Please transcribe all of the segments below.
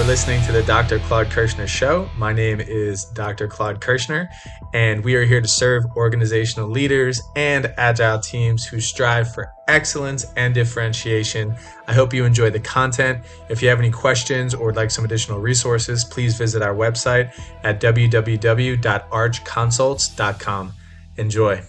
for listening to the Dr. Claude Kershner Show. My name is Dr. Claude Kershner, and we are here to serve organizational leaders and agile teams who strive for excellence and differentiation. I hope you enjoy the content. If you have any questions or would like some additional resources, please visit our website at www.archconsults.com. Enjoy.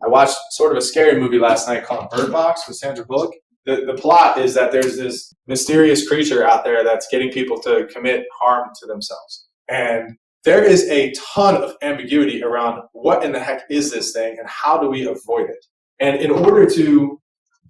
I watched sort of a scary movie last night called Bird Box with Sandra Bullock. The plot is that there's this mysterious creature out there that's getting people to commit harm to themselves. And there is a ton of ambiguity around what in the heck is this thing and how do we avoid it. And in order to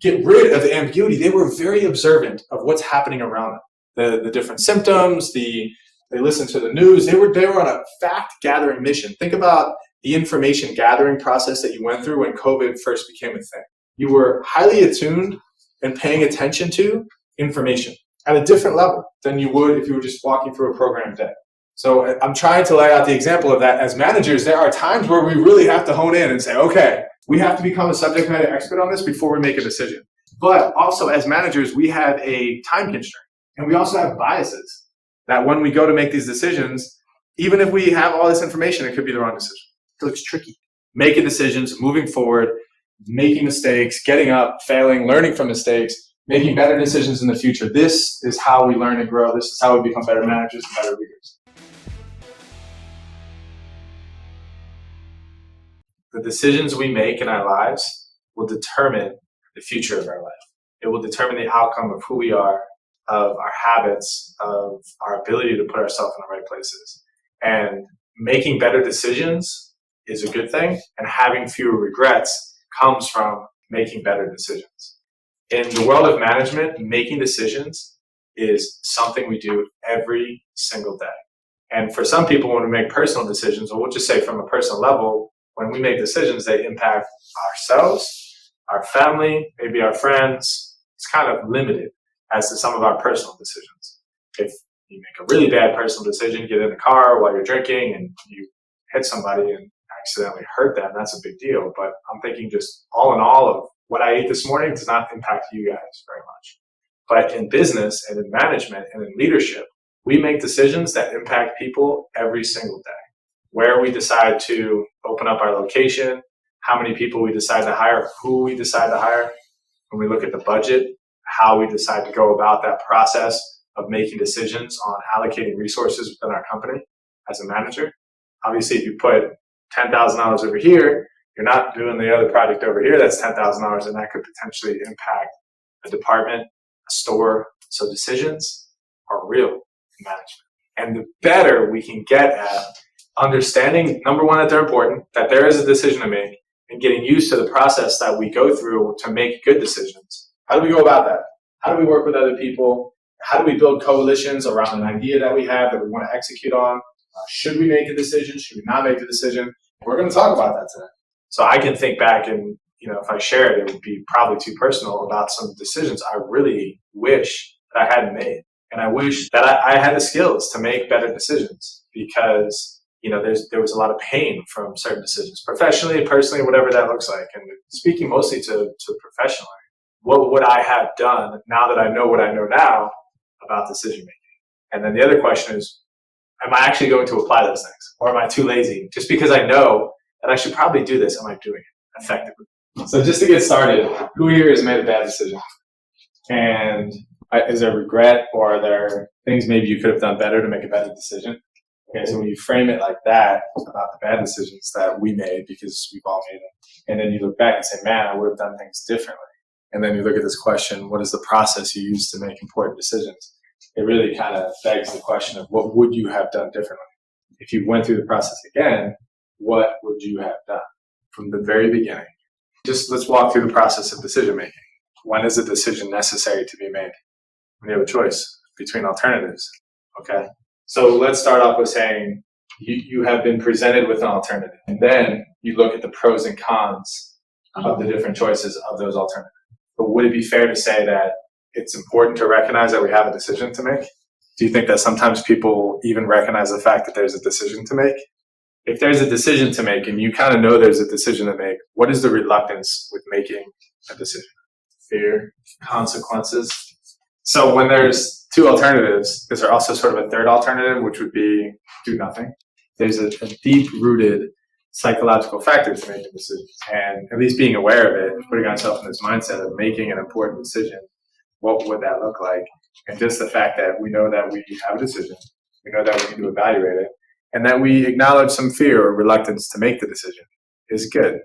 get rid of the ambiguity, they were very observant of what's happening around them. The different symptoms, they listened to the news. They were on a fact-gathering mission. Think about the information gathering process that you went through when COVID first became a thing. You were highly attuned and paying attention to information at a different level than you would if you were just walking through a program day. So I'm trying to lay out the example of that. As managers, there are times where we really have to hone in and say, okay, we have to become a subject matter expert on this before we make a decision. But also as managers, we have a time constraint and we also have biases that when we go to make these decisions, even if we have all this information, it could be the wrong decision. It looks tricky. Making decisions, moving forward, making mistakes, getting up, failing, learning from mistakes, making better decisions in the future. This is how we learn and grow. This is how we become better managers and better leaders. The decisions we make in our lives will determine the future of our life. It will determine the outcome of who we are, of our habits, of our ability to put ourselves in the right places. And making better decisions is a good thing, and having fewer regrets comes from making better decisions. In the world of management, making decisions is something we do every single day. And for some people, when we make personal decisions, or we'll just say from a personal level, when we make decisions, they impact ourselves, our family, maybe our friends. It's kind of limited as to some of our personal decisions. If you make a really bad personal decision, get in a car while you're drinking and you hit somebody and accidentally hurt them, that's a big deal. But I'm thinking just all in all of what I ate this morning does not impact you guys very much. But in business and in management and in leadership, we make decisions that impact people every single day. Where we decide to open up our location, how many people we decide to hire, who we decide to hire, when we look at the budget, how we decide to go about that process of making decisions on allocating resources within our company as a manager. Obviously, if you put $10,000 over here, you're not doing the other project over here that's $10,000, and that could potentially impact a department, a store. So decisions are real in management. And the better we can get at understanding, number one, that they're important, that there is a decision to make, and getting used to the process that we go through to make good decisions. How do we go about that? How do we work with other people? How do we build coalitions around an idea that we have that we want to execute on? Should we make a decision? Should we not make a decision? We're going to talk about that today. So I can think back and, if I shared, it would be probably too personal about some decisions I really wish that I hadn't made. And I wish that I had the skills to make better decisions because, there was a lot of pain from certain decisions, professionally, personally, whatever that looks like. And speaking mostly to professionally, what would I have done now that I know what I know now about decision making? And then the other question is, am I actually going to apply those things? Or am I too lazy? Just because I know that I should probably do this, am I doing it effectively? So just to get started, who here has made a bad decision? And is there regret, or are there things maybe you could have done better to make a better decision? Okay, so when you frame it like that about the bad decisions that we made, because we've all made them, and then you look back and say, man, I would have done things differently. And then you look at this question, what is the process you use to make important decisions? It really kind of begs the question of what would you have done differently? If you went through the process again, what would you have done from the very beginning? Just let's walk through the process of decision making. When is a decision necessary to be made? When you have a choice between alternatives. Okay. So let's start off with saying you have been presented with an alternative. And then you look at the pros and cons of the different choices of those alternatives. But would it be fair to say that it's important to recognize that we have a decision to make? Do you think that sometimes people even recognize the fact that there's a decision to make? if there's a decision to make and you kind of know there's a decision to make, what is the reluctance with making a decision? Fear, consequences. So when there's two alternatives, is there also sort of a third alternative, which would be do nothing? There's a deep-rooted psychological factor to making decisions. And at least being aware of it, putting ourselves in this mindset of making an important decision, what would that look like? And just the fact that we know that we have a decision, we know that we need to evaluate it, and that we acknowledge some fear or reluctance to make the decision is good.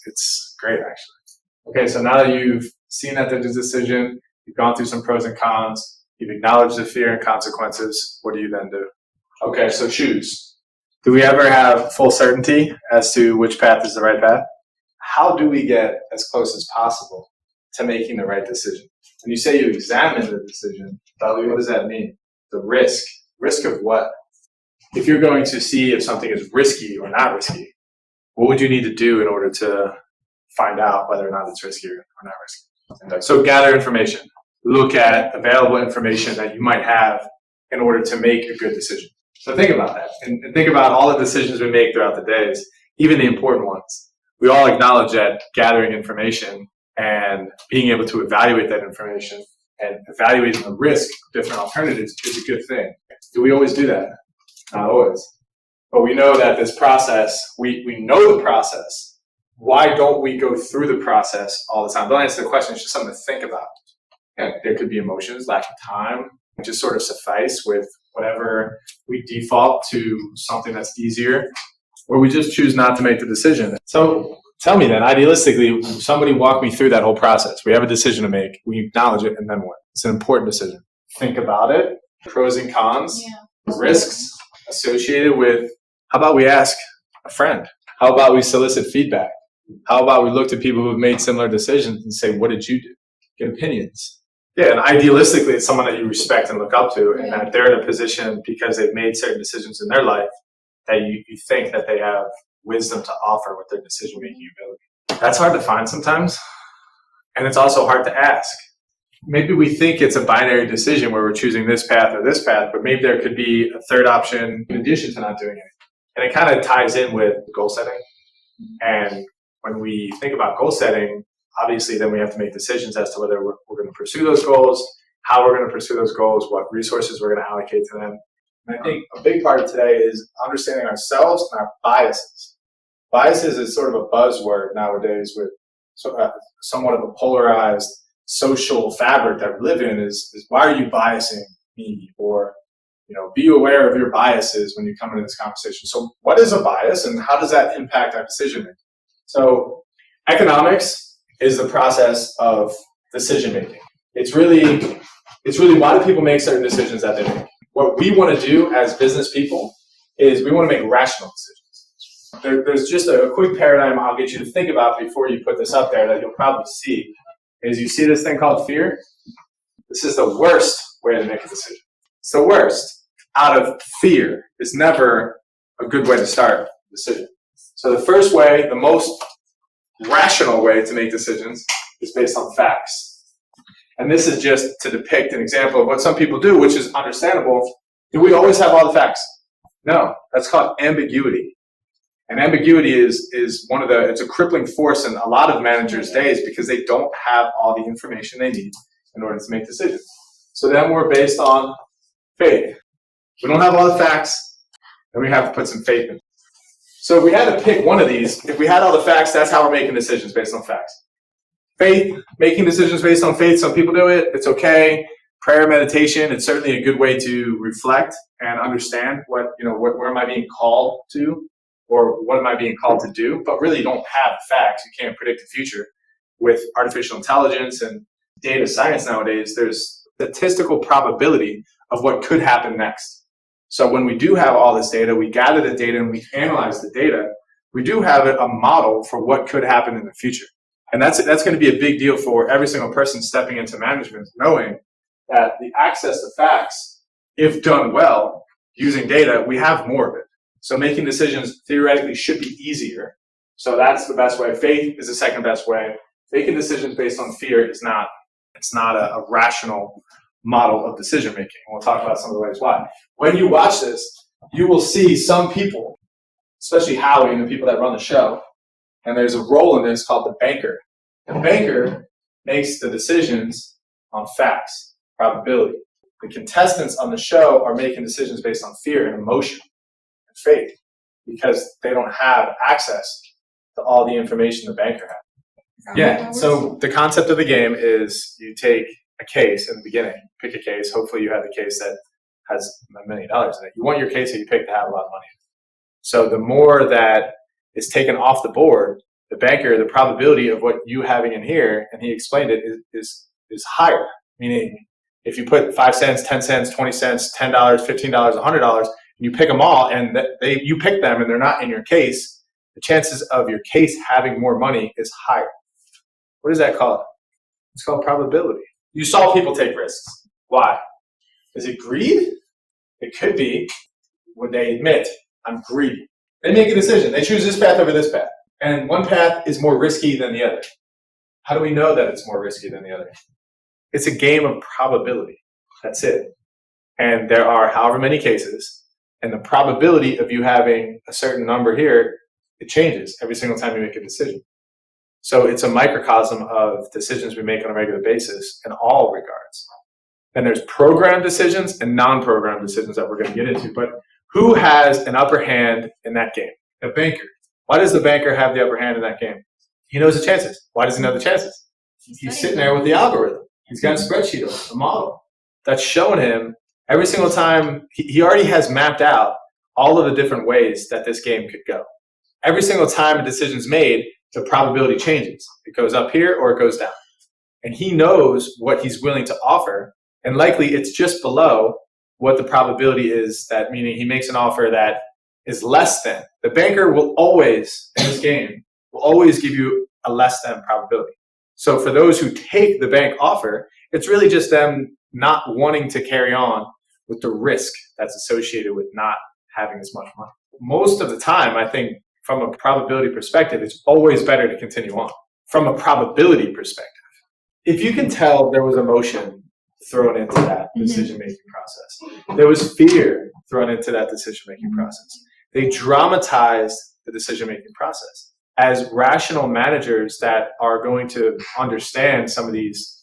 It's great, actually. Okay, so now that you've seen that there's a decision, you've gone through some pros and cons, you've acknowledged the fear and consequences, what do you then do? Okay, so choose. Do we ever have full certainty as to which path is the right path? How do we get as close as possible to making the right decision? When you say you examine the decision, what does that mean? The risk. Risk of what? If you're going to see if something is risky or not risky, what would you need to do in order to find out whether or not it's risky or not risky? So gather information. Look at available information that you might have in order to make a good decision. So think about that, and think about all the decisions we make throughout the days, even the important ones. We all acknowledge that gathering information and being able to evaluate that information and evaluating the risk of different alternatives is a good thing. Do we always do that? Not always. But we know that this process, we know the process. Why don't we go through the process all the time? Don't answer the question, it's just something to think about. And there could be emotions, lack of time, just sort of suffice with whatever we default to something that's easier, or we just choose not to make the decision. So tell me then, idealistically, somebody walk me through that whole process. We have a decision to make, we acknowledge it, and then what? It's an important decision. Think about it, pros and cons, risks associated with, how about we ask a friend? How about we solicit feedback? How about we look to people who have made similar decisions and say, what did you do? Get opinions. Yeah, and idealistically, it's someone that you respect and look up to, and that they're in a position because they've made certain decisions in their life that you think that they have wisdom to offer with their decision-making ability. That's hard to find sometimes, and it's also hard to ask. Maybe we think it's a binary decision where we're choosing this path or this path, but maybe there could be a third option in addition to not doing it. And it kind of ties in with goal setting. And when we think about goal setting, obviously, then we have to make decisions as to whether we're going to pursue those goals, how we're going to pursue those goals, what resources we're going to allocate to them. And I think a big part of today is understanding ourselves and our biases. Biases is sort of a buzzword nowadays with somewhat of a polarized social fabric that we live in is why are you biasing me? Or, be aware of your biases when you come into this conversation. So what is a bias and how does that impact our decision making? So economics is the process of decision making. It's really why do people make certain decisions that they make. What we want to do as business people is we want to make rational decisions. There's just a quick paradigm I'll get you to think about before you put this up there that you'll probably see. Is you see this thing called fear? This is the worst way to make a decision. It's the worst. Out of fear is never a good way to start a decision. So the first way, the most rational way to make decisions is based on facts. And this is just to depict an example of what some people do, which is understandable. Do we always have all the facts? No, that's called ambiguity. And ambiguity is it's a crippling force in a lot of managers' days because they don't have all the information they need in order to make decisions. So then we're based on faith. We don't have all the facts, then we have to put some faith in. So if we had to pick one of these, if we had all the facts, that's how we're making decisions based on facts. Faith, making decisions based on faith, some people do it, it's okay. Prayer, meditation, it's certainly a good way to reflect and understand where am I being called to, or what am I being called to do, but really you don't have the facts. You can't predict the future. With artificial intelligence and data science nowadays, there's statistical probability of what could happen next. So when we do have all this data, we gather the data and we analyze the data, we do have a model for what could happen in the future. And that's going to be a big deal for every single person stepping into management, knowing that the access to facts, if done well, using data, we have more of it. So making decisions theoretically should be easier. So that's the best way. Faith is the second best way. Making decisions based on fear is not a rational model of decision making. We'll talk about some of the ways why. When you watch this, you will see some people especially Howie and the people that run the show. And there's a role in this called the banker. The banker makes the decisions on facts, probability. The contestants on the show are making decisions based on fear and emotion and faith because they don't have access to all the information the banker has. Yeah, so the concept of the game is you take a case in the beginning, pick a case. Hopefully you have a case that has $1 million in it. You want your case that you pick to have a lot of money. So the more that is taken off the board, the banker, the probability of what you having in here, and he explained it, is higher. Meaning, if you put 5 cents, 10 cents, 20 cents, $10, $15, $100, and you pick them all, and you pick them, and they're not in your case, the chances of your case having more money is higher. What is that called? It's called probability. You saw people take risks. Why? Is it greed? It could be when they admit, I'm greedy. They make a decision. They choose this path over this path. And one path is more risky than the other. How do we know that it's more risky than the other? It's a game of probability. That's it. And there are however many cases, and the probability of you having a certain number here, it changes every single time you make a decision. So it's a microcosm of decisions we make on a regular basis in all regards. And there's programmed decisions and non-programmed decisions that we're going to get into. But who has an upper hand in that game? The banker. Why does the banker have the upper hand in that game? He knows the chances. Why does he know the chances? He's sitting there with the algorithm. He's got a spreadsheet of a model that's showing him every single time. He already has mapped out all of the different ways that this game could go. Every single time a decision's made, the probability changes. It goes up here or it goes down. And he knows what he's willing to offer, and likely it's just below what the probability is, that meaning he makes an offer that is less than. The banker will always, in this game, will always give you a less than probability. So for those who take the bank offer, it's really just them not wanting to carry on with the risk that's associated with not having as much money. Most of the time, I think from a probability perspective, it's always better to continue on. From a probability perspective, if you can tell there was emotion thrown into that decision-making process, there was fear thrown into that decision-making process. They dramatized the decision-making process. As rational managers that are going to understand some of these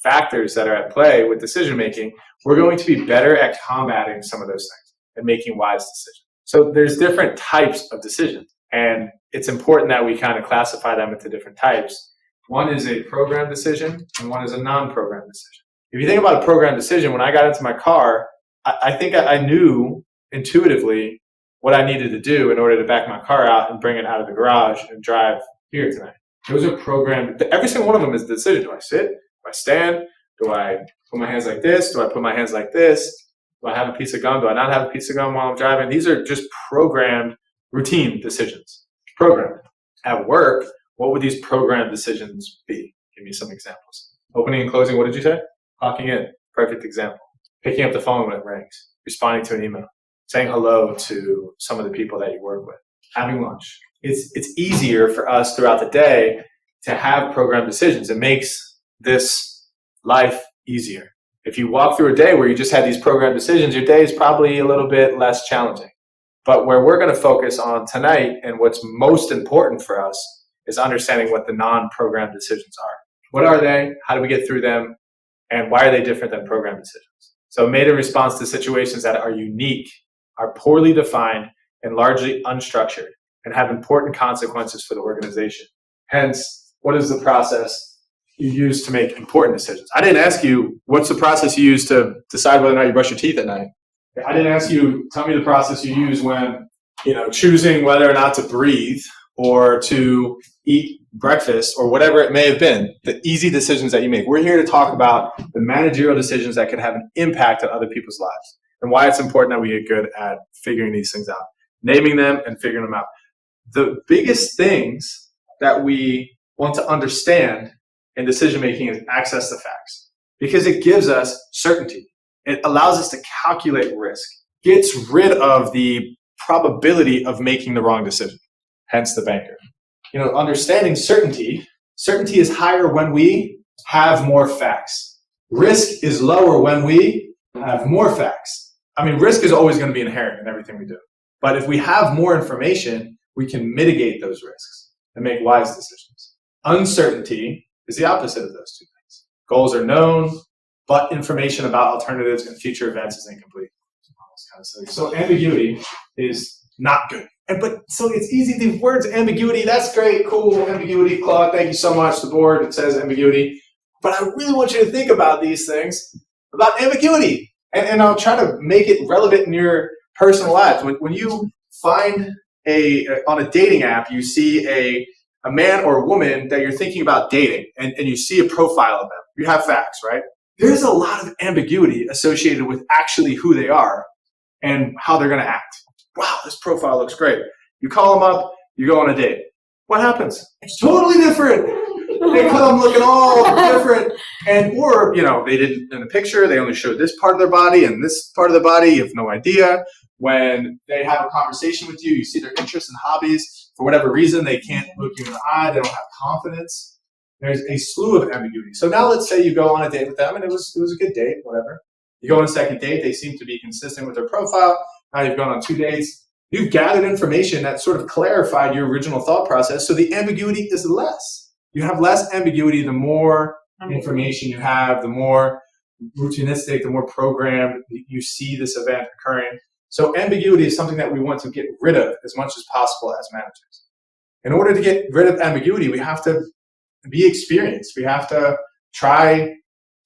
factors that are at play with decision-making, we're going to be better at combating some of those things and making wise decisions. So there's different types of decisions, and it's important that we kind of classify them into different types. One is a programmed decision, and one is a non-programmed decision. If you think about a programmed decision, when I got into my car, I think I knew intuitively what I needed to do in order to back my car out and bring it out of the garage and drive here tonight. Those are programmed. Every single one of them is a decision. Do I sit? Do I stand? Do I put my hands like this? Do I put my hands like this? Do I have a piece of gum? Do I not have a piece of gum while I'm driving? These are just programmed routine decisions. Programmed. At work, what would these programmed decisions be? Give me some examples. Opening and closing, what did you say? Clocking in. Perfect example. Picking up the phone when it rings. Responding to an email. Saying hello to some of the people that you work with, having lunch. It's easier for us throughout the day to have programmed decisions. It makes this life easier. If you walk through a day where you just had these programmed decisions, your day is probably a little bit less challenging. But where we're going to focus on tonight, and what's most important for us, is understanding what the non-programmed decisions are. What are they? How do we get through them? And why are they different than programmed decisions? So made in response to situations that are unique, are poorly defined, and largely unstructured, and have important consequences for the organization. Hence, what is the process you use to make important decisions? I didn't ask you, what's the process you use to decide whether or not you brush your teeth at night? I didn't ask you, tell me the process you use when, choosing whether or not to breathe or to eat breakfast or whatever it may have been, the easy decisions that you make. We're here to talk about the managerial decisions that can have an impact on other people's lives, and why it's important that we get good at figuring these things out, naming them and figuring them out. The biggest things that we want to understand in decision-making is access to facts, because it gives us certainty. It allows us to calculate risk, gets rid of the probability of making the wrong decision, hence the banker. Understanding certainty is higher when we have more facts. Risk is lower when we have more facts. Risk is always going to be inherent in everything we do. But if we have more information, we can mitigate those risks and make wise decisions. Uncertainty is the opposite of those two things. Goals are known, but information about alternatives and future events is incomplete. So ambiguity is not good. So it's easy, the words ambiguity, that's great, cool, ambiguity, Claude, thank you so much, the board, it says ambiguity. But I really want you to think about these things, about ambiguity. And I'll try to make it relevant in your personal lives. When you find on a dating app, you see a man or a woman that you're thinking about dating, and you see a profile of them. You have facts, right? There's a lot of ambiguity associated with actually who they are and how they're going to act. Wow, this profile looks great. You call them up, you go on a date. What happens? It's totally different. They come looking all different. Or, they didn't in the picture, they only showed this part of their body and this part of the body. You have no idea. When they have a conversation with you, you see their interests and hobbies. For whatever reason, they can't look you in the eye. They don't have confidence. There's a slew of ambiguity. So now let's say you go on a date with them, and it was a good date, whatever. You go on a second date. They seem to be consistent with their profile. Now you've gone on 2 dates. You've gathered information that sort of clarified your original thought process. So the ambiguity is less. You have less ambiguity the more information you have, the more routinistic, the more programmed you see this event occurring. So ambiguity is something that we want to get rid of as much as possible as managers. In order to get rid of ambiguity, we have to be experienced. We have to try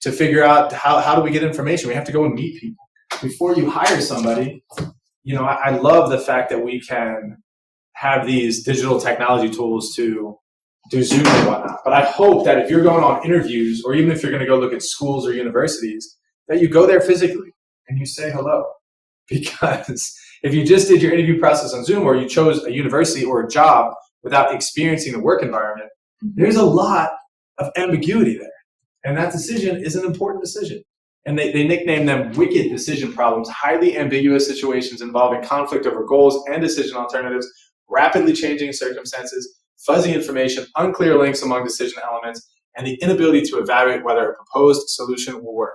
to figure out how do we get information. We have to go and meet people. Before you hire somebody, I love the fact that we can have these digital technology tools to do Zoom and whatnot. But I hope that if you're going on interviews, or even if you're going to go look at schools or universities, that you go there physically and you say hello. Because if you just did your interview process on Zoom, or you chose a university or a job without experiencing the work environment, there's a lot of ambiguity there. And that decision is an important decision. And they nickname them wicked decision problems, highly ambiguous situations involving conflict over goals and decision alternatives, rapidly changing circumstances, fuzzy information, unclear links among decision elements, and the inability to evaluate whether a proposed solution will work.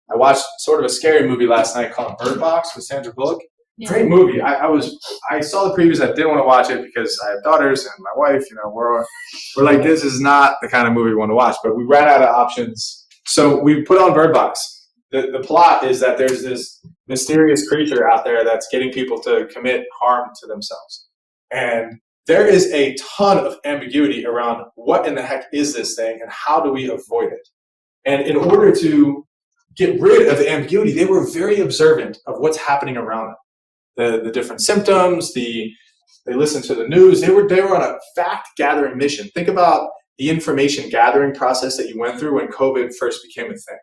I watched sort of a scary movie last night called Bird Box with Sandra Bullock. Yeah. Great movie. I saw the previews. I didn't want to watch it because I have daughters and my wife. We're like, this is not the kind of movie we want to watch. But we ran out of options, so we put on Bird Box. The plot is that there's this mysterious creature out there that's getting people to commit harm to themselves, and there is a ton of ambiguity around what in the heck is this thing and how do we avoid it. And in order to get rid of the ambiguity, they were very observant of what's happening around them. The different symptoms, they listened to the news. They were on a fact-gathering mission. Think about the information gathering process that you went through when COVID first became a thing.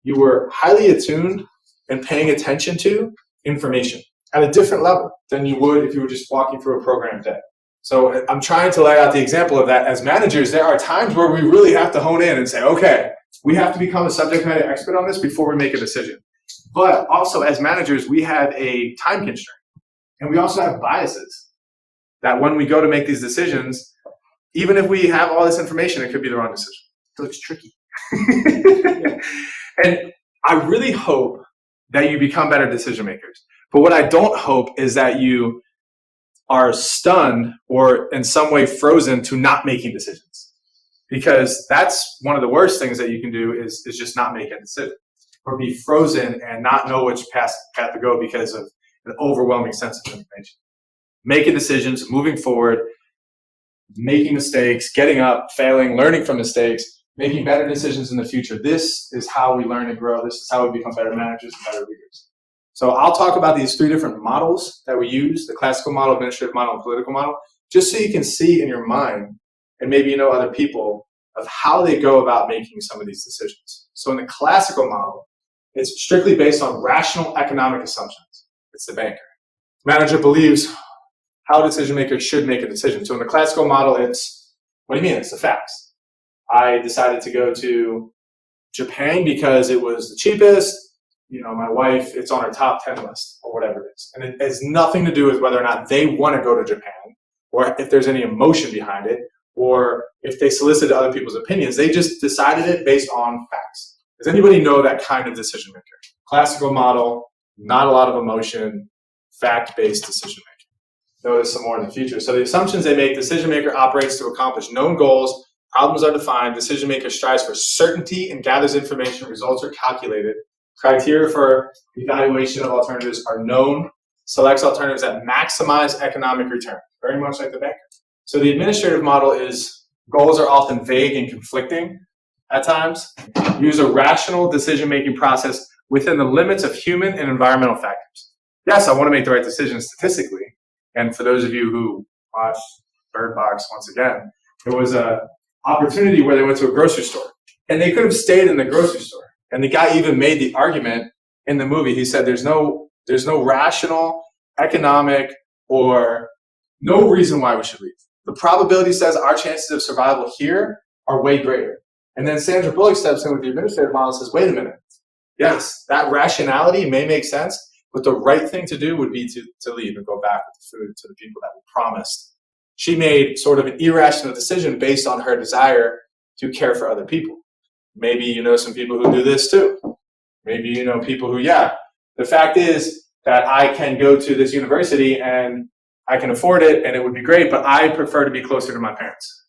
You were highly attuned and paying attention to information at a different level than you would if you were just walking through a program day. So I'm trying to lay out the example of that. As managers, there are times where we really have to hone in and say, okay, we have to become a subject matter expert on this before we make a decision. But also as managers, we have a time constraint. And we also have biases that when we go to make these decisions, even if we have all this information, it could be the wrong decision. So it's tricky. And I really hope that you become better decision makers. But what I don't hope is that you are stunned or in some way frozen to not making decisions. Because that's one of the worst things that you can do is just not make a decision, or be frozen and not know which path to go because of an overwhelming sense of information. Making decisions, moving forward, making mistakes, getting up, failing, learning from mistakes, making better decisions in the future. This is how we learn and grow. This is how we become better managers and better leaders. So I'll talk about these 3 different models that we use, the classical model, administrative model, and political model, just so you can see in your mind, and maybe other people, of how they go about making some of these decisions. So in the classical model, it's strictly based on rational economic assumptions. It's the banker. Manager believes how decision makers should make a decision. So in the classical model, it's, what do you mean? It's the facts. I decided to go to Japan because it was the cheapest. My wife, it's on her top 10 list or whatever it is. And it has nothing to do with whether or not they want to go to Japan, or if there's any emotion behind it, or if they solicited other people's opinions. They just decided it based on facts. Does anybody know that kind of decision maker? Classical model, not a lot of emotion, fact-based decision making. notice some more in the future. So the assumptions they make: decision maker operates to accomplish known goals, problems are defined, decision maker strives for certainty and gathers information, results are calculated, criteria for evaluation of alternatives are known, selects alternatives that maximize economic return, very much like the banker. So the administrative model is goals are often vague and conflicting at times. Use a rational decision-making process within the limits of human and environmental factors. Yes, I want to make the right decision statistically. And for those of you who watched Bird Box, once again, there was an opportunity where they went to a grocery store. And they could have stayed in the grocery store. And the guy even made the argument in the movie. He said there's no rational, economic, or no reason why we should leave. The probability says our chances of survival here are way greater. And then Sandra Bullock steps in with the administrative model and says, wait a minute. Yes, that rationality may make sense, but the right thing to do would be to leave and go back with the food to the people that we promised. She made sort of an irrational decision based on her desire to care for other people. Maybe you know some people who do this too. Maybe you know people who, the fact is that I can go to this university and I can afford it and it would be great, but I prefer to be closer to my parents.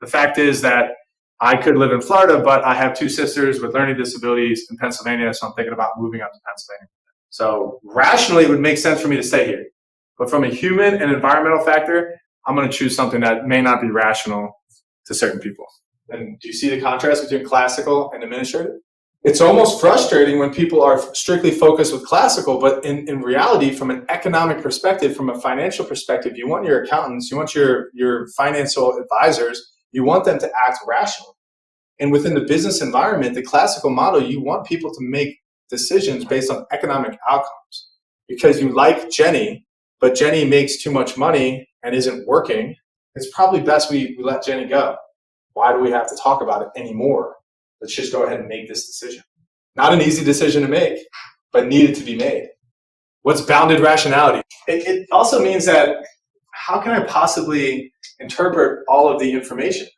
The fact is that I could live in Florida, but I have two sisters with learning disabilities in Pennsylvania, so I'm thinking about moving up to Pennsylvania. So rationally, it would make sense for me to stay here. But from a human and environmental factor, I'm going to choose something that may not be rational to certain people. And do you see the contrast between classical and administrative? It's almost frustrating when people are strictly focused with classical, but in reality, from an economic perspective, from a financial perspective, you want your accountants, you want your financial advisors, you want them to act rationally. And within the business environment, the classical model, you want people to make decisions based on economic outcomes. Because you like Jenny, but Jenny makes too much money and isn't working, it's probably best we let Jenny go. Why do we have to talk about it anymore? Let's just go ahead and make this decision. Not an easy decision to make, but needed to be made. What's bounded rationality? It also means that how can I possibly interpret all of the information,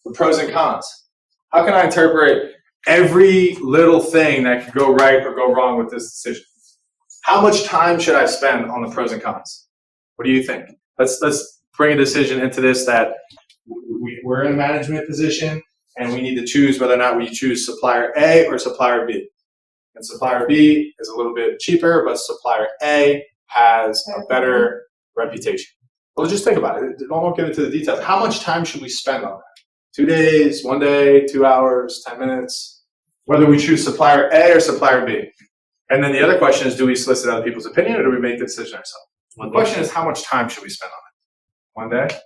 the pros and cons? How can I interpret every little thing that could go right or go wrong with this decision? How much time should I spend on the pros and cons? What do you think? Let's bring a decision into this that we're in a management position and we need to choose whether or not we choose supplier A or supplier B. And supplier B is a little bit cheaper, but supplier A has a better reputation. Well, just think about it. I won't get into the details. How much time should we spend on that? 2 days, 1 day, 2 hours, 10 minutes? Whether we choose supplier A or supplier B. And then the other question is, do we solicit other people's opinion or do we make the decision ourselves? The question is, how much time should we spend on it? 1 day?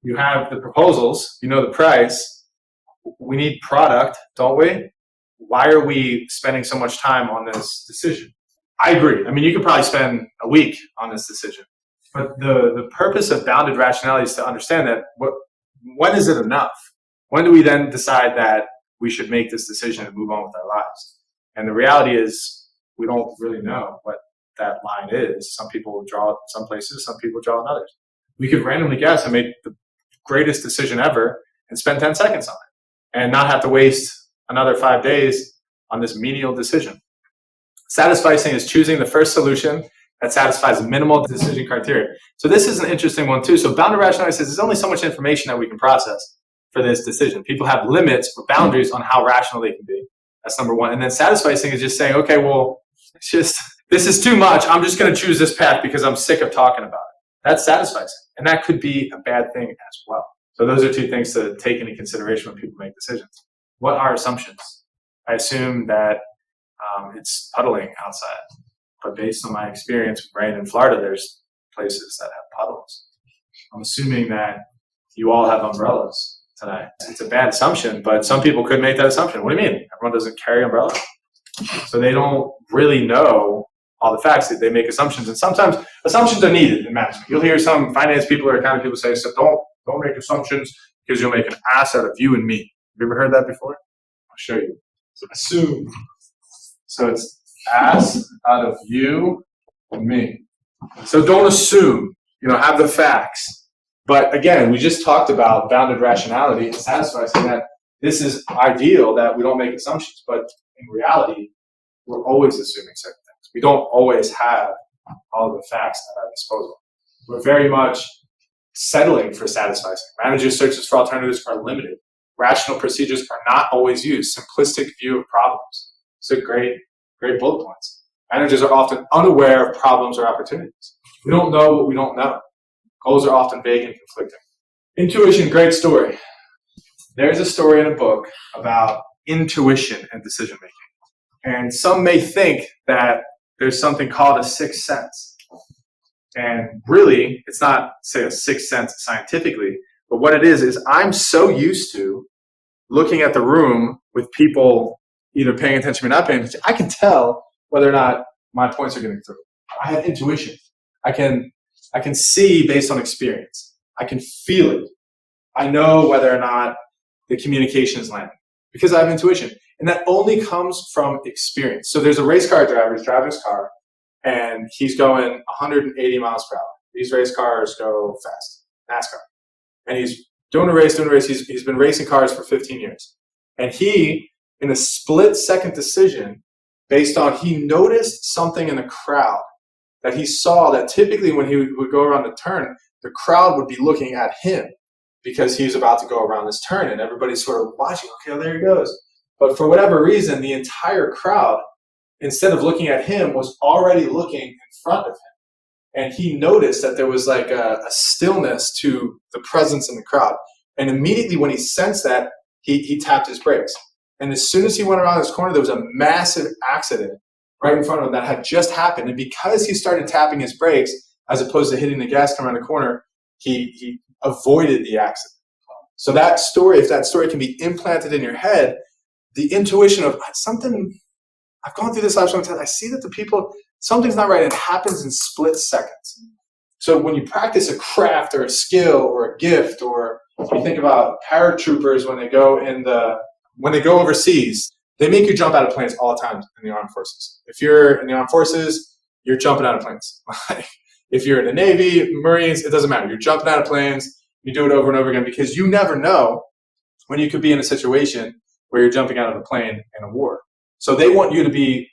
You have the proposals, you know the price. We need product, don't we? Why are we spending so much time on this decision? I agree. I mean, you could probably spend a week on this decision. But the purpose of bounded rationality is to understand that when is it enough? When do we then decide that we should make this decision and move on with our lives? And the reality is we don't really know what that line is. Some people draw it some places, some people draw in others. We could randomly guess and make the greatest decision ever and spend 10 seconds on it and not have to waste another 5 days on this menial decision. Satisficing is choosing the first solution that satisfies minimal decision criteria. So this is an interesting one too. So bounded rationality says there's only so much information that we can process for this decision. People have limits or boundaries on how rational they can be. That's number one. And then satisficing is just saying, okay, well, this is too much. I'm just going to choose this path because I'm sick of talking about it. That's satisficing. And that could be a bad thing as well. So those are two things to take into consideration when people make decisions. What are assumptions? I assume that it's puddling outside. But based on my experience with rain in Florida, there's places that have puddles. I'm assuming that you all have umbrellas tonight. It's a bad assumption, but some people could make that assumption. What do you mean? Everyone doesn't carry umbrellas? So they don't really know all the facts. They make assumptions, and sometimes assumptions are needed in management. You'll hear some finance people or accounting people say, so don't make assumptions because you'll make an ass out of you and me. Have you ever heard that before? I'll show you. So assume. So it's ass out of you and me. So don't assume, have the facts. But again, we just talked about bounded rationality and satisficing that this is ideal that we don't make assumptions, but in reality, we're always assuming certain things. We don't always have all the facts at our disposal. We're very much settling for satisficing. Managers' searches for alternatives are limited. Rational procedures are not always used. Simplistic view of problems. It's a great bullet points. Managers are often unaware of problems or opportunities. We don't know what we don't know. Goals are often vague and conflicting. Intuition, great story. There's a story in a book about intuition and decision making. And some may think that there's something called a sixth sense. And really, it's not, say, a sixth sense scientifically, but what it is I'm so used to looking at the room with people either paying attention or not paying attention, I can tell whether or not my points are getting through. I have intuition. I can see based on experience. I can feel it. I know whether or not the communication is landing because I have intuition. And that only comes from experience. So there's a race car driver who's driving his car and he's going 180 miles per hour. These race cars go fast, NASCAR. And he's doing a race. He's been racing cars for 15 years. And he, in a split-second decision, based on he noticed something in the crowd that he saw that typically when he would go around the turn, the crowd would be looking at him because he was about to go around this turn and everybody's sort of watching, okay, well, there he goes. But for whatever reason, the entire crowd, instead of looking at him, was already looking in front of him. And he noticed that there was like a stillness to the presence in the crowd. And immediately when he sensed that, he tapped his brakes. And as soon as he went around this corner, there was a massive accident right in front of him that had just happened. And because he started tapping his brakes, as opposed to hitting the gas coming around the corner, he avoided the accident. So that story, if that story can be implanted in your head, the intuition of something, I've gone through this life so many times, I see that the people, something's not right. It happens in split seconds. So when you practice a craft or a skill or a gift, or you think about paratroopers when they go overseas, they make you jump out of planes all the time in the armed forces. If you're in the armed forces, you're jumping out of planes. If you're in the Navy, Marines, it doesn't matter. You're jumping out of planes. You do it over and over again because you never know when you could be in a situation where you're jumping out of a plane in a war. So they want you to be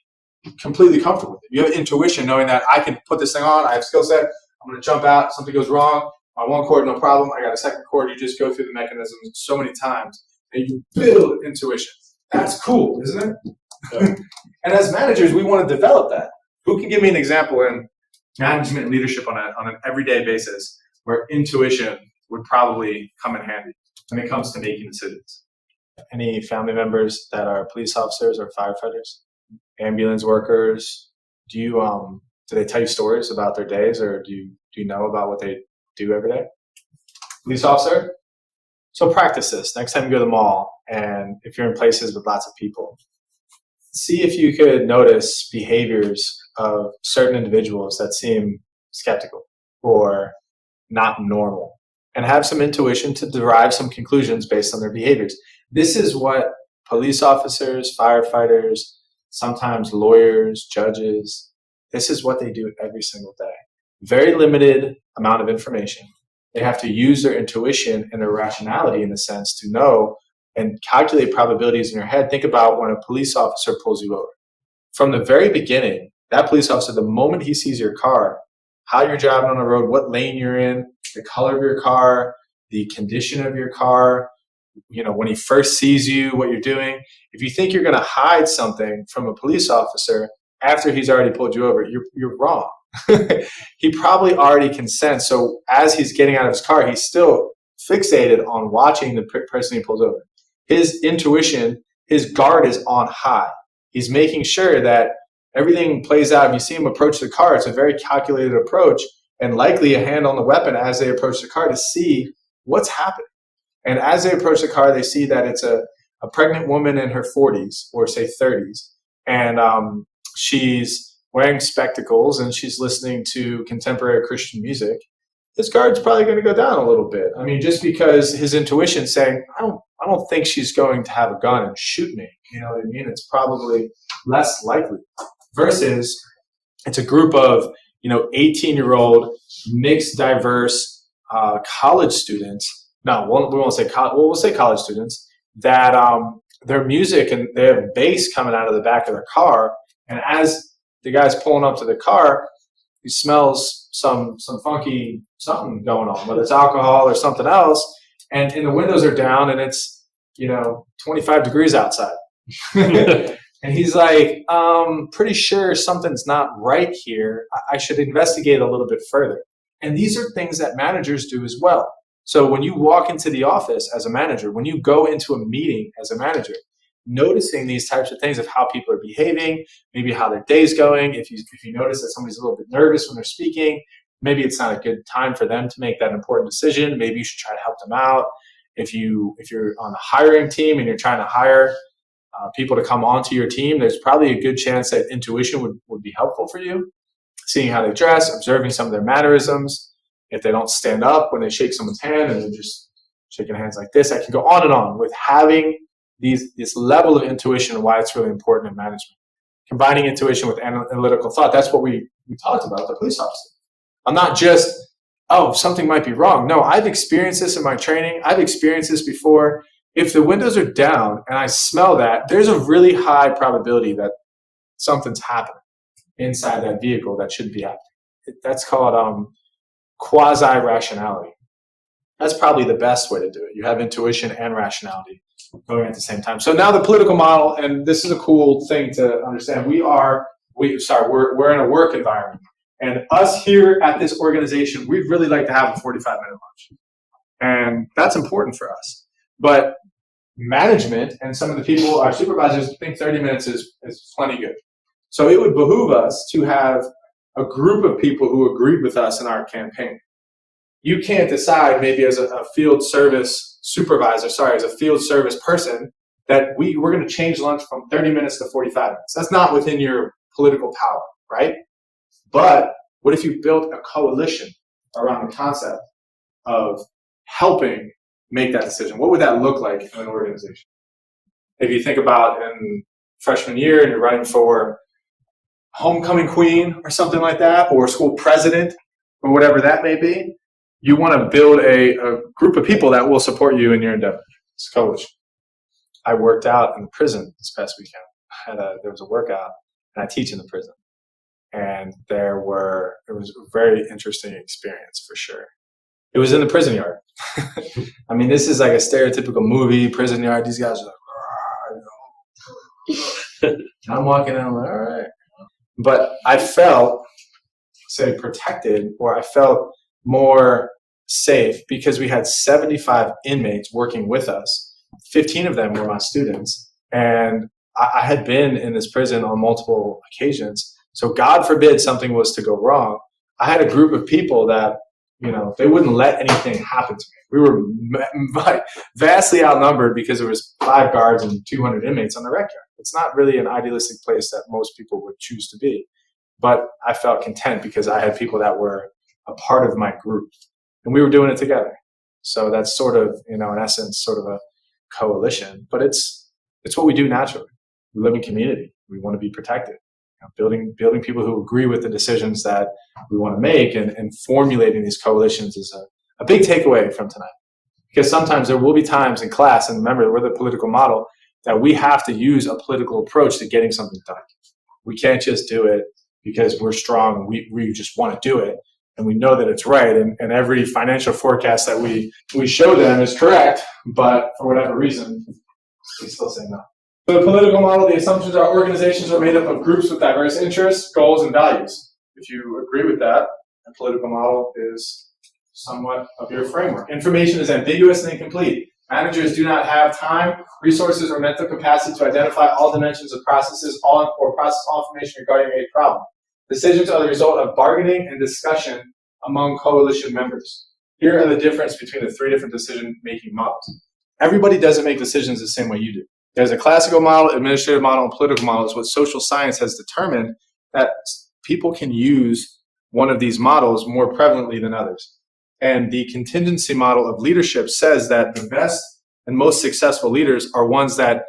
completely comfortable with it. You have intuition knowing that I can put this thing on, I have skill set, I'm going to jump out, something goes wrong, my one cord, no problem, I got a second cord, you just go through the mechanisms so many times and you build intuition. That's cool, isn't it? Yeah. And as managers, we want to develop that. Who can give me an example in management and leadership on an everyday basis where intuition would probably come in handy when it comes to making decisions? Any family members that are police officers or firefighters, ambulance workers? Do they tell you stories about their days, or do you know about what they do every day? Police officer? So practice this next time you go to the mall, and if you're in places with lots of people, see if you could notice behaviors of certain individuals that seem skeptical or not normal, and have some intuition to derive some conclusions based on their behaviors. This is what police officers, firefighters, sometimes lawyers, judges, this is what they do every single day. Very limited amount of information. They have to use their intuition and their rationality, in a sense, to know and calculate probabilities in your head. Think about when a police officer pulls you over. From the very beginning, that police officer, the moment he sees your car, how you're driving on the road, what lane you're in, the color of your car, the condition of your car, when he first sees you, what you're doing. If you think you're going to hide something from a police officer after he's already pulled you over, you're wrong. He probably already can sense. So as he's getting out of his car, he's still fixated on watching the person he pulls over. His intuition, his guard is on high. He's making sure that everything plays out. If you see him approach the car, it's a very calculated approach, and likely a hand on the weapon as they approach the car to see what's happening. And as they approach the car, they see that it's a pregnant woman in her 40s or say 30s. And she's wearing spectacles and she's listening to contemporary Christian music. His guard's probably going to go down a little bit. I mean, just because his intuition's saying, I don't think she's going to have a gun and shoot me. You know what I mean? It's probably less likely. Versus it's a group of 18-year-old mixed, diverse college students. No, we won't say college. Well, we'll say college students that their music and they have bass coming out of the back of their car. And as the guy's pulling up to the car, he smells some funky something going on, whether it's alcohol or something else, and the windows are down and it's 25 degrees outside. And he's like, pretty sure something's not right here. I should investigate a little bit further. And these are things that managers do as well. So when you walk into the office as a manager, when you go into a meeting as a manager, noticing these types of things of how people are behaving, maybe how their day's going. If you notice that somebody's a little bit nervous when they're speaking, maybe it's not a good time for them to make that important decision. Maybe you should try to help them out. If you're on the hiring team and you're trying to hire people to come onto your team, there's probably a good chance that intuition would be helpful for you. Seeing how they dress, observing some of their mannerisms. If they don't stand up when they shake someone's hand and they're just shaking hands like this, I can go on and on with having this level of intuition and why it's really important in management. Combining intuition with analytical thought, that's what we talked about, the police officer. I'm not just, something might be wrong. No, I've experienced this in my training. I've experienced this before. If the windows are down and I smell that, there's a really high probability that something's happening inside that vehicle that shouldn't be happening. That's called quasi-rationality. That's probably the best way to do it. You have intuition and rationality going at the same time. So now the political model, and this is a cool thing to understand. We're in a work environment. And us here at this organization, we'd really like to have a 45-minute lunch. And that's important for us. But management and some of the people, our supervisors, think 30 minutes is plenty good. So it would behoove us to have a group of people who agreed with us in our campaign. You can't decide maybe as a field service supervisor, as a field service person, that we're going to change lunch from 30 minutes to 45 minutes. That's not within your political power, right? But what if you built a coalition around the concept of helping make that decision? What would that look like in an organization? If you think about in freshman year and you're running for homecoming queen or something like that, or school president, or whatever that may be, you want to build a group of people that will support you in your endeavor. It's a coalition. I worked out in the prison this past weekend. There was a workout, and I teach in the prison. And it was a very interesting experience for sure. It was in the prison yard. I mean, this is like a stereotypical movie, prison yard. These guys are like, I'm walking in, I'm like, all right. But I felt, protected, or I felt more safe because we had 75 inmates working with us. 15 of them were my students. And I had been in this prison on multiple occasions. So God forbid something was to go wrong. I had a group of people that, they wouldn't let anything happen to me. We were vastly outnumbered because there was 5 guards and 200 inmates on the rec yard. It's not really an idealistic place that most people would choose to be. But I felt content because I had people that were a part of my group. And we were doing it together. So that's sort of, in essence, sort of a coalition. But it's what we do naturally. We live in community. We want to be protected. Building people who agree with the decisions that we want to make, and formulating these coalitions is a big takeaway from tonight. Because sometimes there will be times in class, and remember, we're the political model, that we have to use a political approach to getting something done. We can't just do it because we're strong and we just want to do it, and we know that it's right, and every financial forecast that we show them is correct, but for whatever reason, we still say no. So the political model, the assumptions are organizations are made up of groups with diverse interests, goals, and values. If you agree with that, the political model is somewhat of your framework. Information is ambiguous and incomplete. Managers do not have time, resources, or mental capacity to identify all dimensions of processes or process all information regarding a problem. Decisions are the result of bargaining and discussion among coalition members. Here are the difference between the 3 different decision-making models. Everybody doesn't make decisions the same way you do. There's a classical model, administrative model, and political model. Is what social science has determined that people can use one of these models more prevalently than others. And the contingency model of leadership says that the best and most successful leaders are ones that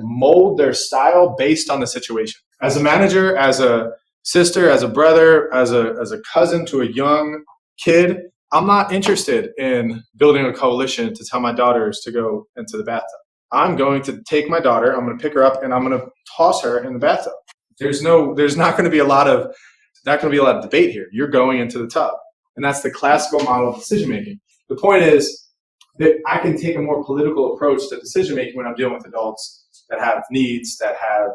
mold their style based on the situation. As a manager, as a sister, as a brother, as a cousin to a young kid, I'm not interested in building a coalition to tell my daughters to go into the bathtub. I'm going to take my daughter, I'm going to pick her up, and I'm going to toss her in the bathtub. There's not going to be a lot of not going to be a lot of debate here. You're going into the tub. And that's the classical model of decision making. The point is that I can take a more political approach to decision making when I'm dealing with adults that have needs, that have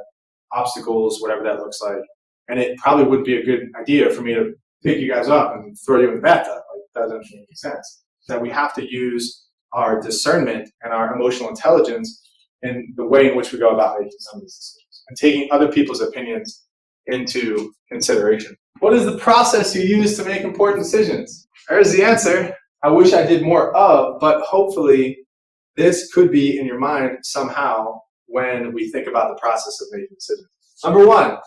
obstacles, whatever that looks like. And it probably wouldn't be a good idea for me to pick you guys up and throw you in the bathtub. Like, that doesn't make any sense. That we have to use our discernment and our emotional intelligence in the way in which we go about making some of these decisions and taking other people's opinions into consideration. What is the process you use to make important decisions? There's the answer. I wish I did more of, but hopefully this could be in your mind somehow when we think about the process of making decisions. Number one,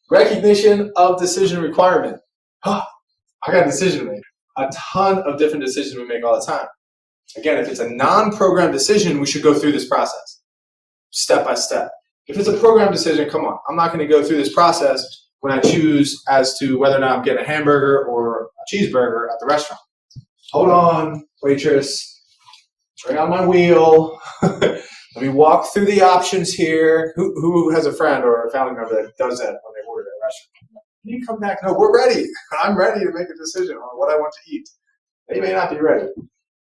recognition of decision requirement. I got a decision to make. A ton of different decisions we make all the time. Again, if it's a non-programmed decision, we should go through this process step by step. If it's a programmed decision, come on, I'm not going to go through this process when I choose as to whether or not I'm getting a hamburger or a cheeseburger at the restaurant. Hold on, waitress. Bring on my wheel. Let me walk through the options here. Who has a friend or a family member that does that when they order at a restaurant? Can you come back? No, we're ready. I'm ready to make a decision on what I want to eat. They may not be ready.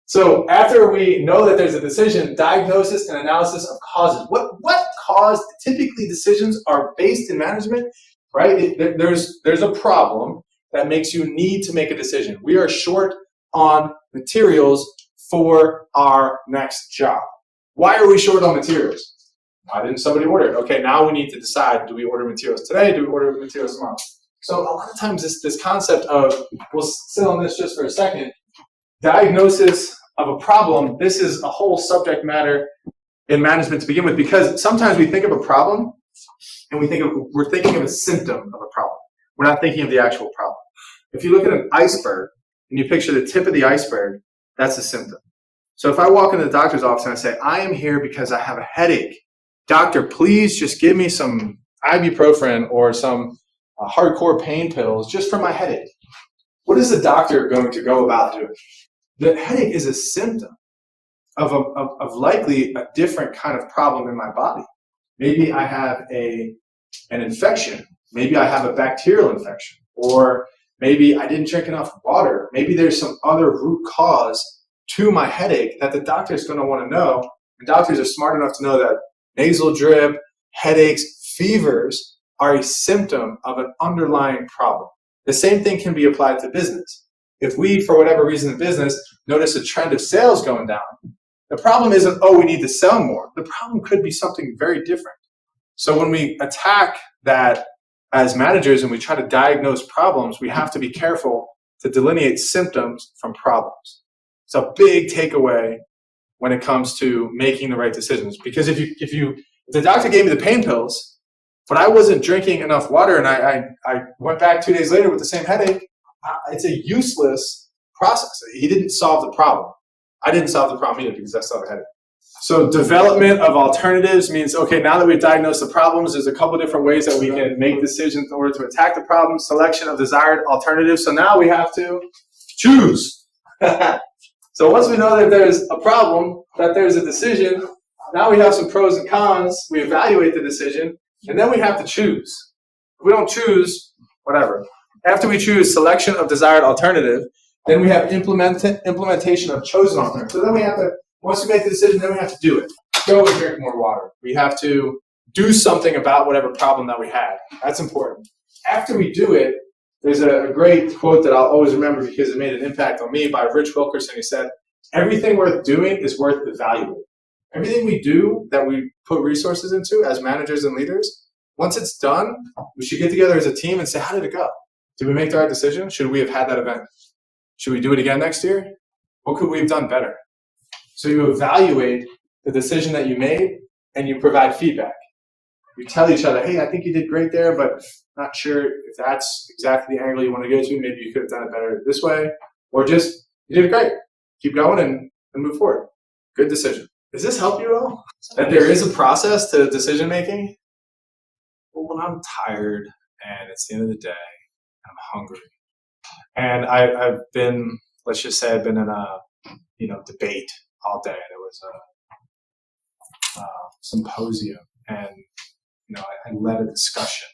So after we know that there's a decision, diagnosis and analysis of causes. What caused? Typically decisions are based in management, right? There's a problem that makes you need to make a decision. We are short on materials for our next job. Why are we short on materials? Why didn't somebody order it? Okay, now we need to decide, do we order materials today? Do we order materials tomorrow? So a lot of times this concept of, we'll sit on this just for a second, diagnosis of a problem, this is a whole subject matter in management to begin with, because sometimes we think of a problem and we're thinking of a symptom of a problem. We're not thinking of the actual problem. If you look at an iceberg and you picture the tip of the iceberg, that's a symptom. So if I walk into the doctor's office and I say, I am here because I have a headache, doctor, please just give me some ibuprofen or some hardcore pain pills just for my headache. What is the doctor going to go about doing? The headache is a symptom of likely a different kind of problem in my body. Maybe I have an infection. Maybe I have a bacterial infection. Or maybe I didn't drink enough water. Maybe there's some other root cause to my headache that the doctor is going to want to know. And doctors are smart enough to know that nasal drip, headaches, fevers are a symptom of an underlying problem. The same thing can be applied to business. If we, for whatever reason in business, notice a trend of sales going down, the problem isn't, we need to sell more. The problem could be something very different. So when we attack that as managers and we try to diagnose problems, we have to be careful to delineate symptoms from problems. It's a big takeaway when it comes to making the right decisions. Because if the doctor gave me the pain pills, but I wasn't drinking enough water and I went back 2 days later with the same headache, it's a useless process. He didn't solve the problem. I didn't solve the problem either because I still have a headache. So development of alternatives means, okay, now that we've diagnosed the problems, there's a couple different ways that we can make decisions in order to attack the problem. Selection of desired alternatives. So now we have to choose. So once we know that there's a problem, that there's a decision, now we have some pros and cons. We evaluate the decision, and then we have to choose. If we don't choose, whatever. After we choose selection of desired alternative, then we have implementation of chosen alternative. So then we have to, once we make the decision, then we have to do it. Go and drink more water. We have to do something about whatever problem that we had. That's important. After we do it, there's a great quote that I'll always remember because it made an impact on me by Rich Wilkerson. He said, everything worth doing is worth evaluating. Everything we do that we put resources into as managers and leaders, once it's done, we should get together as a team and say, how did it go? Did we make the right decision? Should we have had that event? Should we do it again next year? What could we have done better? So you evaluate the decision that you made and you provide feedback. You tell each other, hey, I think you did great there, but not sure if that's exactly the angle you want to go to. Maybe you could have done it better this way. Or just, you did it great. Keep going and move forward. Good decision. Does this help you at all? That there is a process to decision making? Well, when I'm tired and it's the end of the day, I'm hungry, and I've been, let's just say I've been in a debate all day. There was a symposium, and I led a discussion,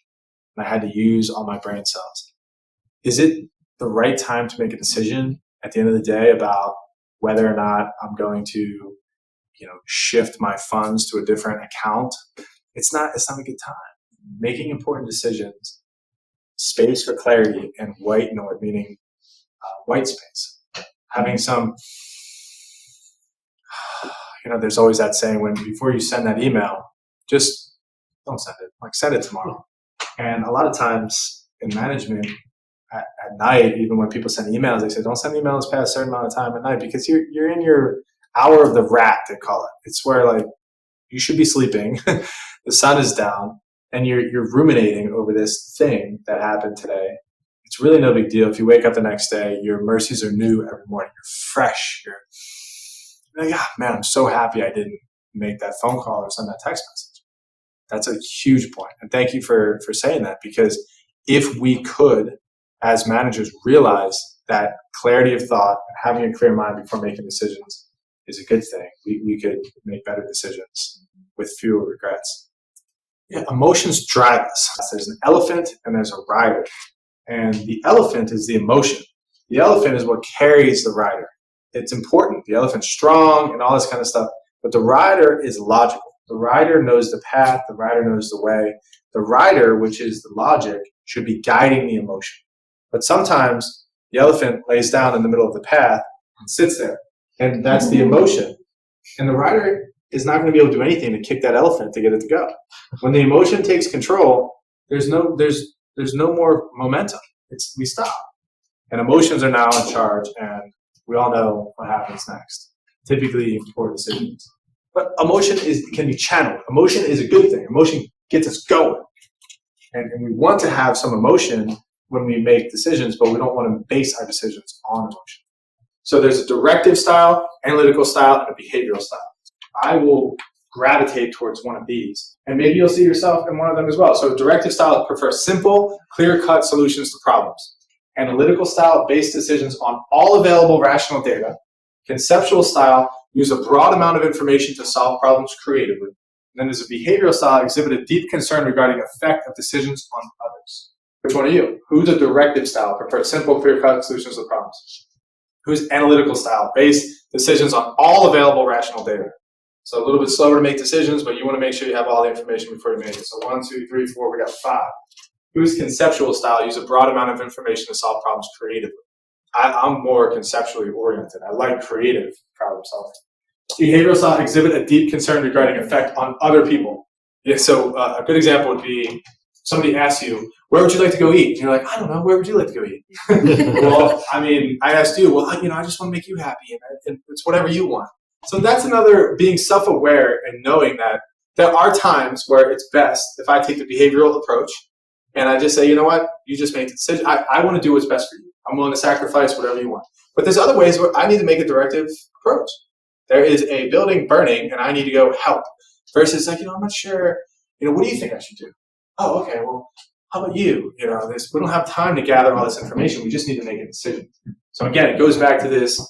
and I had to use all my brain cells. is it the right time to make a decision at the end of the day about whether or not I'm going to, shift my funds to a different account? It's not a good time. Making important decisions, space for clarity, and white noise, meaning white space. Having some, there's always that saying before you send that email, just don't send it. Send it tomorrow. And a lot of times in management at night, even when people send emails, they say, don't send emails past a certain amount of time at night, because you're in your hour of the rat, they call it. It's where you should be sleeping. The sun is down and you're ruminating over this thing that happened today. It's really no big deal. If you wake up the next day, your mercies are new every morning. You're fresh. You're like, man, I'm so happy I didn't make that phone call or send that text message. That's a huge point. And thank you for saying that, because if we could, as managers, realize that clarity of thought and having a clear mind before making decisions is a good thing, we could make better decisions with fewer regrets. Yeah, emotions drive us. There's an elephant and there's a rider. And the elephant is the emotion. The elephant is what carries the rider. It's important. The elephant's strong and all this kind of stuff. But the rider is logical. The rider knows the path. The rider knows the way. The rider, which is the logic, should be guiding the emotion. But sometimes the elephant lays down in the middle of the path and sits there. And that's the emotion. And the rider is not going to be able to do anything to kick that elephant to get it to go. When the emotion takes control, there's no more momentum. We stop. And emotions are now in charge, and we all know what happens next. Typically poor decisions. But emotion can be channeled. Emotion is a good thing. Emotion gets us going. And we want to have some emotion when we make decisions, but we don't want to base our decisions on emotion. So there's a directive style, analytical style, and a behavioral style. I will gravitate towards one of these, and maybe you'll see yourself in one of them as well. So directive style prefers simple, clear-cut solutions to problems. Analytical style based decisions on all available rational data. Conceptual style use a broad amount of information to solve problems creatively. And then there's a behavioral style exhibit a deep concern regarding effect of decisions on others. Which one are you? Who's a directive style? Prefer simple, clear-cut solutions to problems. Who's analytical style? Based decisions on all available rational data. So a little bit slower to make decisions, but you want to make sure you have all the information before you make it. So 1, 2, 3, 4, we got 5. Who's conceptual style? Use a broad amount of information to solve problems creatively. I'm more conceptually oriented. I like creative problem solving. Behavioral style exhibit a deep concern regarding effect on other people. Yeah, so a good example would be somebody asks you, where would you like to go eat? And you're like, I don't know, where would you like to go eat? Well, I asked you, well, I just want to make you happy, and it's whatever you want. So that's another, being self-aware and knowing that there are times where it's best if I take the behavioral approach and I just say, you know what, you just make the decision. I want to do what's best for you. I'm willing to sacrifice whatever you want. But there's other ways where I need to make a directive approach. There is a building burning and I need to go help. Versus I'm not sure, what do you think I should do? Oh, okay, well, how about you? We don't have time to gather all this information. We just need to make a decision. So again, it goes back to this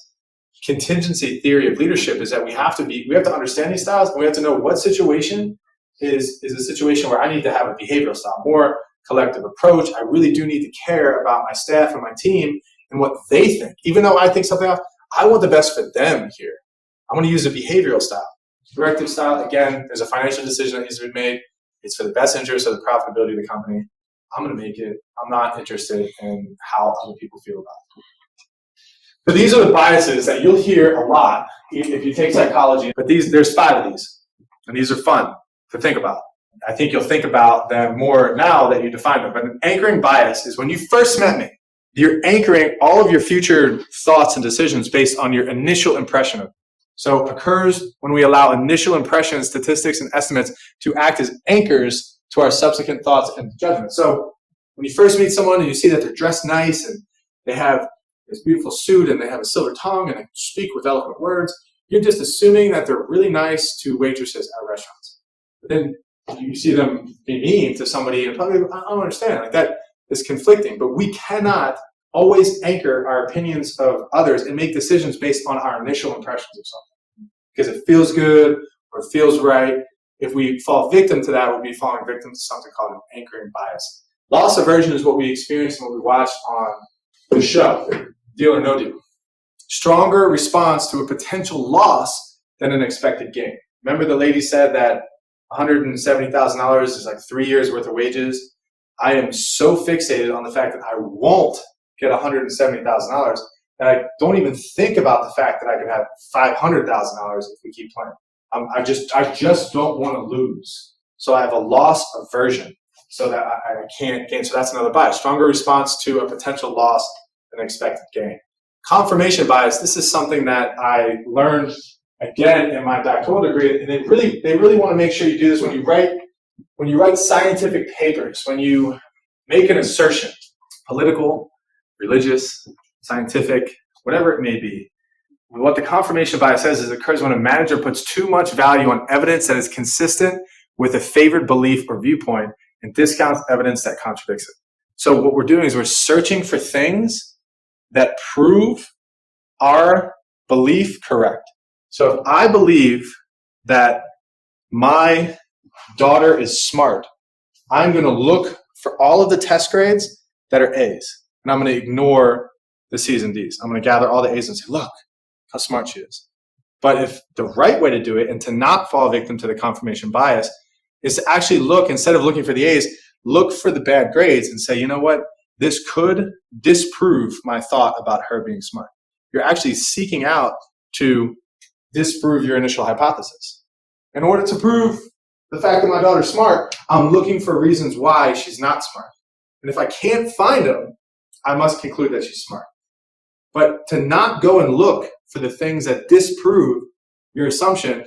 contingency theory of leadership, is that we have to understand these styles, and we have to know what situation is a situation where I need to have a behavioral style, more collective approach. I really do need to care about my staff and my team and what they think. Even though I think something else, I want the best for them here. I want to use a behavioral style. Directive style, again, there's a financial decision that needs to be made. It's for the best interest of the profitability of the company. I'm going to make it. I'm not interested in how other people feel about it. So these are the biases that you'll hear a lot if you take psychology. But there's 5 of these, and these are fun to think about. I think you'll think about them more now that you define them. But an anchoring bias is when you first met me, you're anchoring all of your future thoughts and decisions based on your initial impression of me. So occurs when we allow initial impressions, statistics, and estimates to act as anchors to our subsequent thoughts and judgments. So when you first meet someone and you see that they're dressed nice and they have this beautiful suit and they have a silver tongue and they speak with eloquent words, you're just assuming that they're really nice to waitresses at restaurants. But then you see them be mean to somebody and probably, I don't understand, that is conflicting. But we cannot always anchor our opinions of others and make decisions based on our initial impressions of something, because it feels good or it feels right. If we fall victim to that, we'll be falling victim to something called an anchoring bias. Loss aversion is what we experience and what we watch on the show, Deal or No Deal. Stronger response to a potential loss than an expected gain. Remember the lady said that $170,000 is like 3 years worth of wages. I am so fixated on the fact that I won't get $170,000 that I don't even think about the fact that I could have $500,000 if we keep playing. I just don't want to lose. So I have a loss aversion so that I can't gain. So that's another bias. Stronger response to a potential loss than expected gain. Confirmation bias. This is something that I learned again in my doctoral degree, and they really want to make sure you do this when you write scientific papers, when you make an assertion, political, religious, scientific, whatever it may be. What the confirmation bias says is it occurs when a manager puts too much value on evidence that is consistent with a favored belief or viewpoint and discounts evidence that contradicts it. So what we're doing is we're searching for things that prove our belief correct. So if I believe that my daughter is smart, I'm going to look for all of the test grades that are A's, and I'm going to ignore the C's and D's. I'm going to gather all the A's and say, look how smart she is. But if the right way to do it and to not fall victim to the confirmation bias is to actually look, instead of looking for the A's, look for the bad grades and say, you know what, this could disprove my thought about her being smart. You're actually seeking out to disprove your initial hypothesis. In order to prove the fact that my daughter's smart, I'm looking for reasons why she's not smart. And if I can't find them, I must conclude that she's smart. But to not go and look for the things that disprove your assumption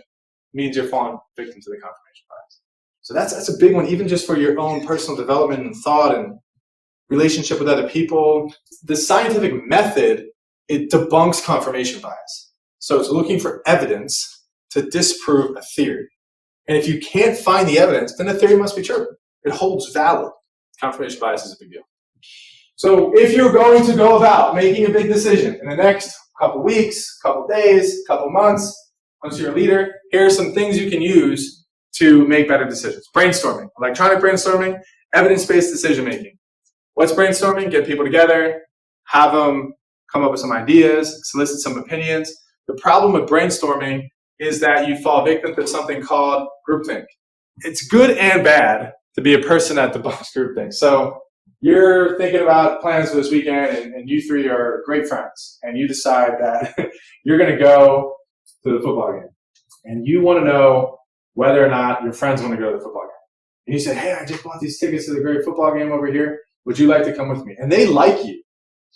means you're falling victim to the confirmation bias. So that's a big one, even just for your own personal development and thought and relationship with other people. The scientific method, it debunks confirmation bias. So it's looking for evidence to disprove a theory. And if you can't find the evidence, then the theory must be true. It holds valid. Confirmation bias is a big deal. So if you're going to go about making a big decision in the next couple weeks, couple days, couple months, once you're a leader, here are some things you can use to make better decisions. Brainstorming, electronic brainstorming, evidence-based decision-making. What's brainstorming? Get people together, have them come up with some ideas, solicit some opinions. The problem with brainstorming is that you fall victim to something called groupthink. It's good and bad to be a person that debunks groupthink. So you're thinking about plans for this weekend, and you three are great friends, and you decide that you're going to go to the football game, and you want to know whether or not your friends want to go to the football game. And you say, hey, I just bought these tickets to the great football game over here. Would you like to come with me? And they like you,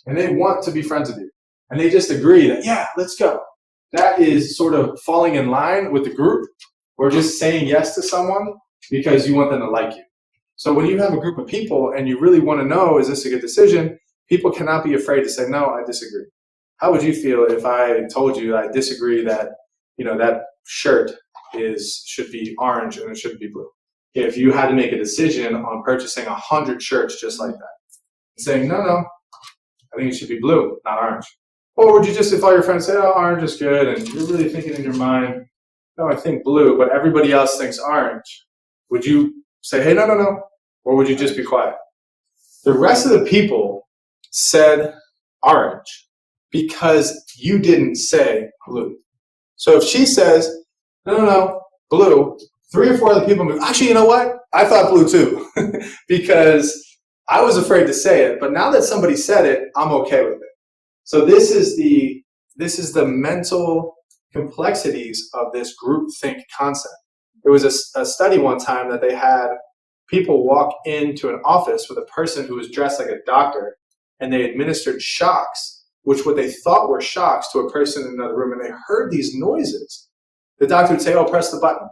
and they want to be friends with you, and they just agree that, yeah, let's go. That is sort of falling in line with the group, or just saying yes to someone because you want them to like you. So when you have a group of people and you really want to know, is this a good decision? People cannot be afraid to say, no, I disagree. How would you feel if I told you I disagree that, that shirt should be orange and it shouldn't be blue? If you had to make a decision on purchasing 100 shirts just like that, saying, no, I think it should be blue, not orange. Or would you just, if all your friends say, oh, orange is good, and you're really thinking in your mind, no, I think blue, but everybody else thinks orange, would you say, hey, no? Or would you just be quiet? The rest of the people said orange because you didn't say blue. So if she says, no, blue, 3 or 4 other people move, actually, you know what? I thought blue too because I was afraid to say it, but now that somebody said it, I'm okay with it. So this is the mental complexities of this groupthink concept. There was a study one time that they had people walk into an office with a person who was dressed like a doctor, and they administered shocks, what they thought were shocks, to a person in another room, and they heard these noises. The doctor would say, oh, press the button.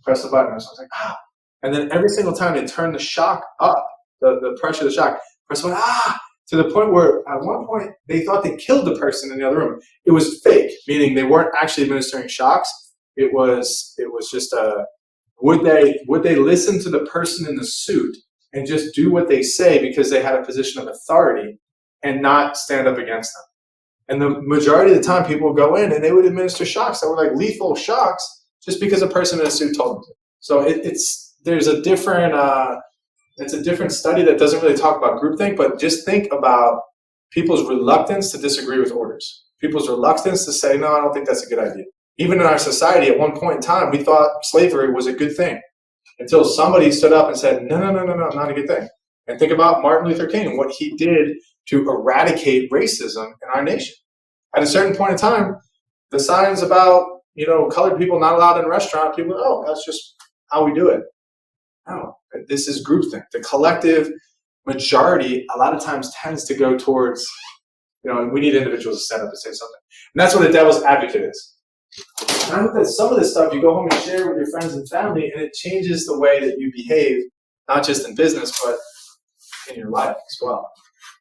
Press the button. And so I was like, ah. And then every single time they turned the shock up, the pressure of the shock, press the button, ah, to the point where at one point they thought they killed the person in the other room. It was fake, meaning they weren't actually administering shocks. It was just would they listen to the person in the suit and just do what they say because they had a position of authority and not stand up against them? And the majority of the time people would go in and they would administer shocks that were like lethal shocks just because a person in a suit told them to. So there's a different It's a different study that doesn't really talk about groupthink, but just think about people's reluctance to disagree with orders. People's reluctance to say, no, I don't think that's a good idea. Even in our society, at one point in time, we thought slavery was a good thing until somebody stood up and said, no, not a good thing. And think about Martin Luther King and what he did to eradicate racism in our nation. At a certain point in time, the signs about, colored people not allowed in restaurants, people, oh, that's just how we do it. No, this is groupthink. The collective majority a lot of times tends to go towards, we need individuals to stand up and say something. And that's what the devil's advocate is. And I hope that some of this stuff you go home and share with your friends and family, and it changes the way that you behave, not just in business, but in your life as well.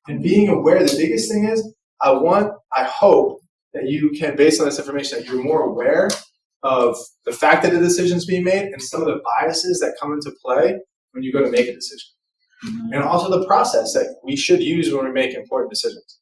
And being aware, the biggest thing is, I hope that you can, based on this information, that you're more aware of the fact that a decision is being made and some of the biases that come into play when you go to make a decision. And also the process that we should use when we make important decisions.